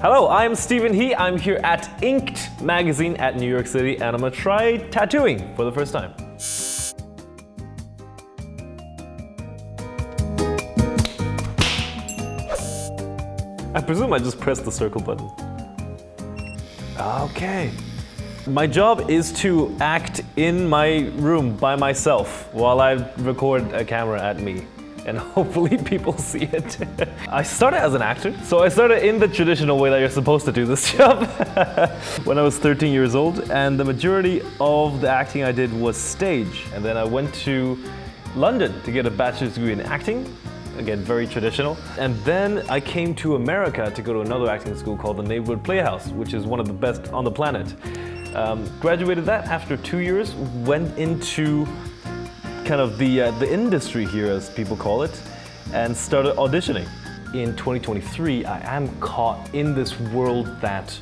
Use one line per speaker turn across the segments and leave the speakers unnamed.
Hello, I'm Stephen He. I'm here at Inked magazine at New York City, and I'm gonna try tattooing for the first time. I presume I just pressed the circle button. Okay. My job is to act in my room by myself while I record a camera at me. And hopefully people see it. I started as an actor, so I started in the traditional way that you're supposed to do this job when I was 13 years old, and the majority of the acting I did was stage. And then I went to London to get a bachelor's degree in acting, again very traditional. And then I came to America to go to another acting school called the Neighborhood Playhouse, which is one of the best on the planet. Graduated that after 2 years, went into kind of the industry here, as people call it, and started auditioning. In 2023, I am caught in this world that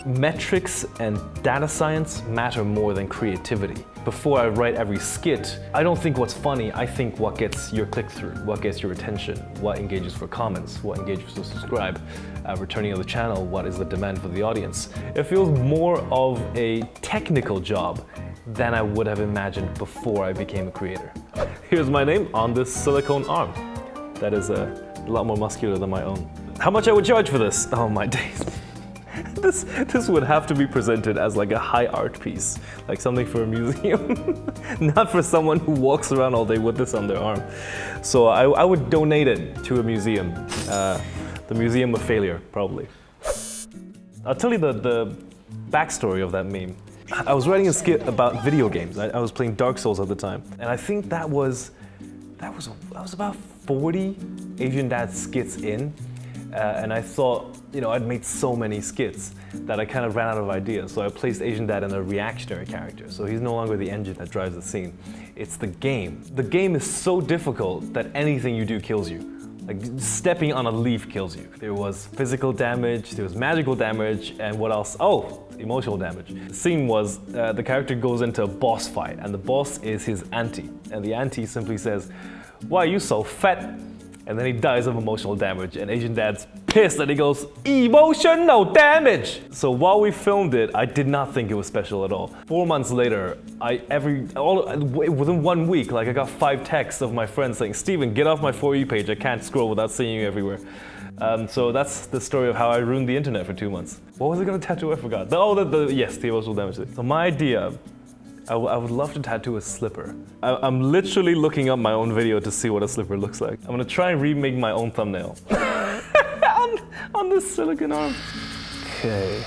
metrics and data science matter more than creativity. Before I write every skit, I don't think what's funny, I think what gets your click-through, what gets your attention, what engages for comments, what engages to subscribe, returning of the channel, what is the demand for the audience. It feels more of a technical job than I would have imagined before I became a creator. Here's my name on this silicone arm. That is a lot more muscular than my own. How much I would charge for this? Oh my days. This would have to be presented as like a high art piece, like something for a museum, not for someone who walks around all day with this on their arm. So I would donate it to a museum, the Museum of Failure, probably. I'll tell you the backstory of that meme. I was writing a skit about video games. I was playing Dark Souls at the time, and I think that was about 40 Asian Dad skits in, and I thought, I'd made so many skits that I kind of ran out of ideas. So I placed Asian Dad in a reactionary character. So he's no longer the engine that drives the scene. It's the game. The game is so difficult that anything you do kills you. Like stepping on a leaf kills you. There was physical damage, there was magical damage, and what else? Oh, emotional damage. The scene was the character goes into a boss fight, and the boss is his auntie. And the auntie simply says, "Why are you so fat?" And then he dies of emotional damage, and Asian Dad's pissed and he goes, "Emotional damage!" So while we filmed it, I did not think it was special at all. 4 months later, within 1 week, I got 5 texts of my friends saying, "Steven, get off my For You page, I can't scroll without seeing you everywhere." So that's the story of how I ruined the internet for 2 months. What was I gonna tattoo? I forgot. Yes, the emotional damage. So my idea, I would love to tattoo a slipper. I'm literally looking up my own video to see what a slipper looks like. I'm gonna try and remake my own thumbnail on this silicone arm. Okay,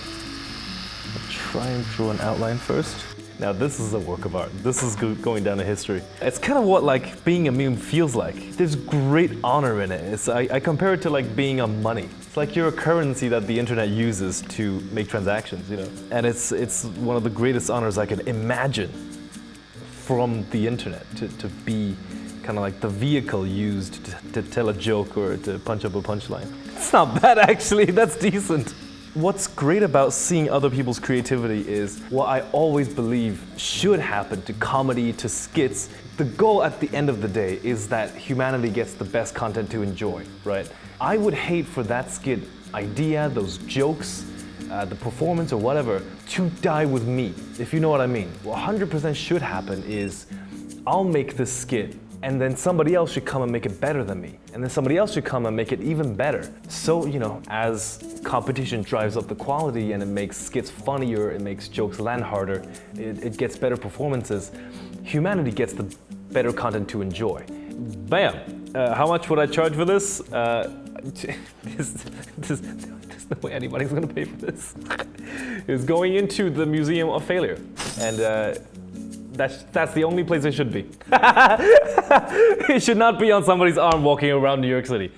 I'll try and draw an outline first. Now this is a work of art. This is going down in history. It's kind of what being a meme feels like. There's great honor in it. I compare it to being a money. It's like you're a currency that the internet uses to make transactions, And it's one of the greatest honors I could imagine from the internet, to be kind of like the vehicle used to tell a joke or to punch up a punchline. It's not bad actually, that's decent. What's great about seeing other people's creativity is what I always believe should happen to comedy, to skits. The goal at the end of the day is that humanity gets the best content to enjoy, right? I would hate for that skit idea, those jokes, the performance or whatever, to die with me, if you know what I mean. What 100% should happen is I'll make this skit, and then somebody else should come and make it better than me. And then somebody else should come and make it even better. So, as competition drives up the quality and it makes skits funnier, it makes jokes land harder, it gets better performances, humanity gets the better content to enjoy. Bam! How much would I charge for this? There's no way anybody's gonna pay for this. It's going into the Museum of Failure. And that's the only place it should be. It should not be on somebody's arm walking around New York City.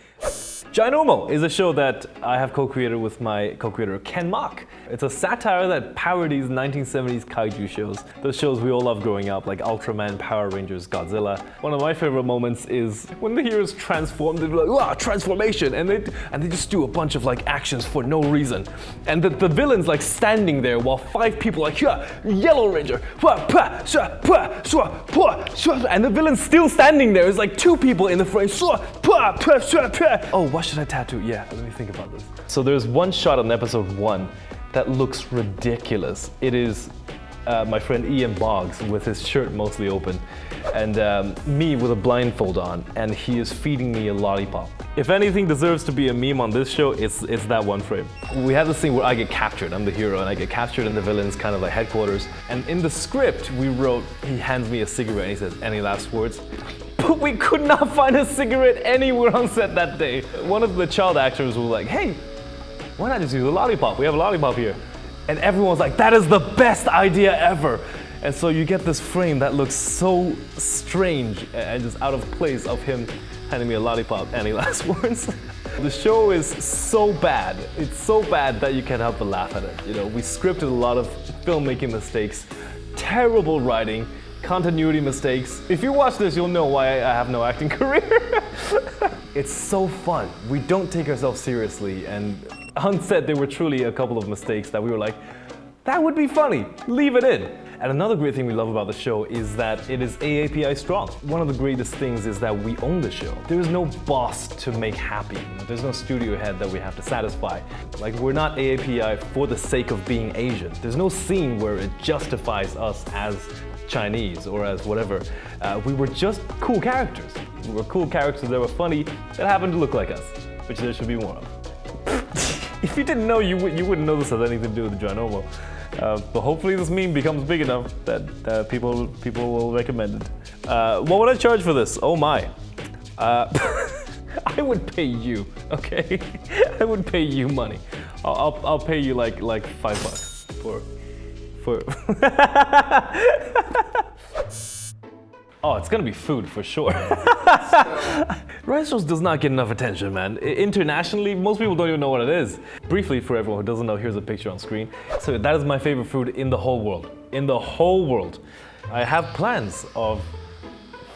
Ginormal is a show that I have co-created with my co-creator Ken Mock. It's a satire that parodies 1970s kaiju shows. Those shows we all loved growing up, like Ultraman, Power Rangers, Godzilla. One of my favorite moments is when the heroes transform, they're like, "Wow, transformation!" And they just do a bunch of like actions for no reason. And the villain's like standing there while 5 people are like, "Yeah, Yellow Ranger!" And the villain's still standing there. It's like 2 people in the frame. Oh, what should I tattoo? Yeah, let me think about this. So there's one shot on episode 1 that looks ridiculous. It is my friend Ian Boggs with his shirt mostly open and me with a blindfold on, and he is feeding me a lollipop. If anything deserves to be a meme on this show, it's that one frame. We have this scene where I get captured, I'm the hero, and I get captured in the villain's kind of like headquarters. And in the script we wrote, he hands me a cigarette and he says, "Any last words?" But we could not find a cigarette anywhere on set that day. One of the child actors was like, "Hey, why not just use a lollipop? We have a lollipop here." And everyone's like, "That is the best idea ever." And so you get this frame that looks so strange and just out of place of him handing me a lollipop. Any last words? The show is so bad. It's so bad that you can't help but laugh at it. You know, we scripted a lot of filmmaking mistakes, terrible writing, continuity mistakes. If you watch this, you'll know why I have no acting career. It's so fun. We don't take ourselves seriously, and on set there were truly a couple of mistakes that we were like, that would be funny, leave it in. And another great thing we love about the show is that it is AAPI strong. One of the greatest things is that we own the show. There is no boss to make happy. There's no studio head that we have to satisfy. Like, we're not AAPI for the sake of being Asian. There's no scene where it justifies us as Chinese or as whatever. We were just cool characters. We were cool characters that were funny, that happened to look like us, which there should be more of. If you didn't know, you wouldn't know this has anything to do with the Ginormo. But hopefully this meme becomes big enough that people will recommend it. What would I charge for this? Oh my. I would pay you, okay? I would pay you money. I'll pay you like $5 for. Oh, it's gonna be food for sure. Rice rolls does not get enough attention, man. Internationally, most people don't even know what it is. Briefly, for everyone who doesn't know, here's a picture on screen. So that is my favorite food in the whole world. In the whole world. I have plans of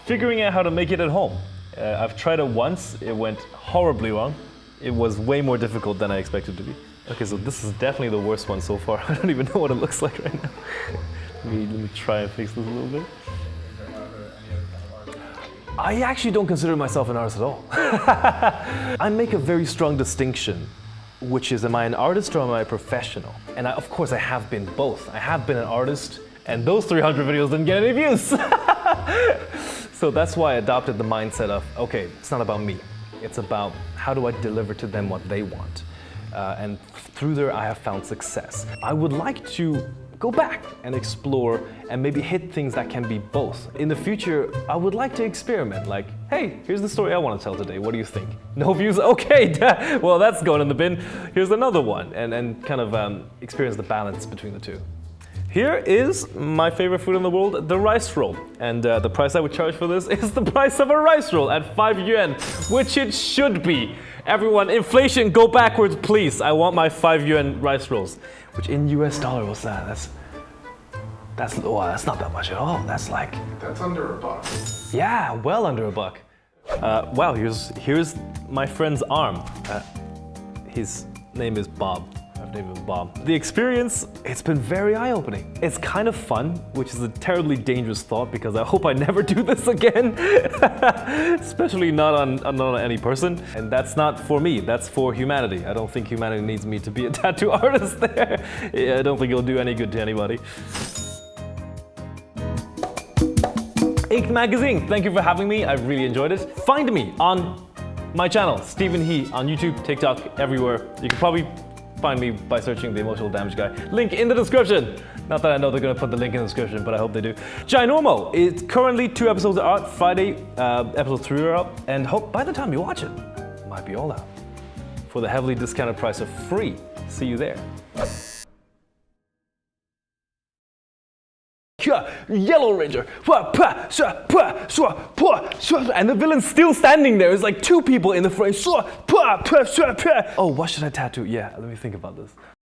figuring out how to make it at home. I've tried it once, it went horribly wrong. It was way more difficult than I expected it to be. Okay, so this is definitely the worst one so far. I don't even know what it looks like right now. Let me try and fix this a little bit. I actually don't consider myself an artist at all. I make a very strong distinction, which is, am I an artist or am I a professional? And of course I have been both. I have been an artist, and those 300 videos didn't get any views. So that's why I adopted the mindset of, okay, it's not about me. It's about how do I deliver to them what they want. And through there I have found success. I would like to go back and explore and maybe hit things that can be both. In the future, I would like to experiment, like, hey, here's the story I want to tell today, what do you think? No views? Okay, well that's going in the bin. Here's another one, and kind of experience the balance between the two. Here is my favorite food in the world, the rice roll. And the price I would charge for this is the price of a rice roll at 5 yuan, which it should be. Everyone, inflation, go backwards, please. I want my 5 yuan rice rolls. Which in US dollar, what's that? That's not that much at all. That's under $1. Yeah, well under $1. Wow, here's my friend's arm. His name is Bob. I've named him Bob. The experience, it's been very eye-opening. It's kind of fun, which is a terribly dangerous thought because I hope I never do this again. Especially not on any person. And that's not for me, that's for humanity. I don't think humanity needs me to be a tattoo artist there. I don't think it'll do any good to anybody. Inked Magazine, thank you for having me. I really enjoyed it. Find me on my channel, Stephen He, on YouTube, TikTok, everywhere. You can probably find me by searching The Emotional Damage Guy. Link in the description. Not that I know they're gonna put the link in the description, but I hope they do. Ginormal, it's currently 2 episodes are out. Friday, episode 3 are up. And hope by the time you watch it, it might be all out. For the heavily discounted price of free. See you there. Yellow Ranger, and the villain's still standing there. It's like 2 people in the frame. Oh, what should I tattoo? Yeah, let me think about this.